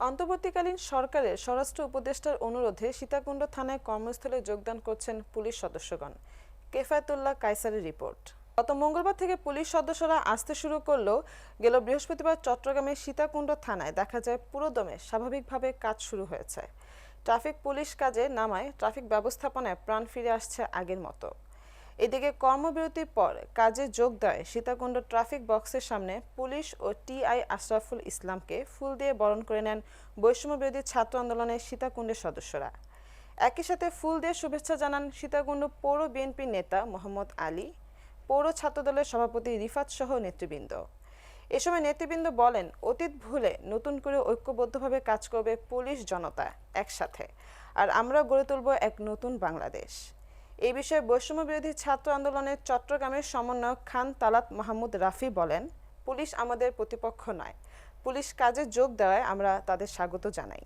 অন্তর্বর্তীকালীন সরকারের স্বরাষ্ট্র উপদেষ্টার অনুরোধে সীতাকুণ্ড থানায় কর্মস্থলে যোগদান করছেন পুলিশ সদস্যগণ। কেফায়েতুল্লাহ কায়সারের রিপোর্ট। গত মঙ্গলবার থেকে পুলিশ সদস্যরা আসতে শুরু করলেও গেল বৃহস্পতিবার চট্টগ্রামের সীতাকুণ্ড থানায় দেখা যায় পুরোদমে স্বাভাবিকভাবে কাজ শুরু হয়েছে। ট্রাফিক পুলিশ কাজে নামায় ট্রাফিক ব্যবস্থাপনায় প্রাণ ফিরে আসছে আগের মতো। এদিকে কর্মবিরতির পর কাজে যোগ দেয় সীতাকুণ্ড ট্রাফিক বক্সের সামনে পুলিশ ও টিআই আশরাফুল ইসলামকে ফুল দিয়ে বরণ করে নেন বৈষম্যবিরোধী ছাত্র আন্দোলনের সীতাকুণ্ডের সদস্যরা। একই সাথে ফুল দিয়ে শুভেচ্ছা জানান সীতাকুণ্ড পৌর বিএনপির নেতা মোহাম্মদ আলী, পৌর ছাত্রদলের সভাপতি রিফাত সহ নেতৃবৃন্দ। এ সময় নেতৃবৃন্দ বলেন, অতীত ভুলে নতুন করে ঐক্যবদ্ধভাবে কাজ করবে পুলিশ জনতা একসাথে, আর আমরা গড়ে তুলব এক নতুন বাংলাদেশ। এই বিষয়ে বৈষম্যবিরোধী ছাত্র আন্দোলনের চট্টগ্রামের সমন্বয়ক খান তালাত মাহমুদ রাফি বলেন, পুলিশ আমাদের প্রতিপক্ষ নয়, পুলিশ কাজে যোগ দেওয়ায় আমরা তাদের স্বাগত জানাই।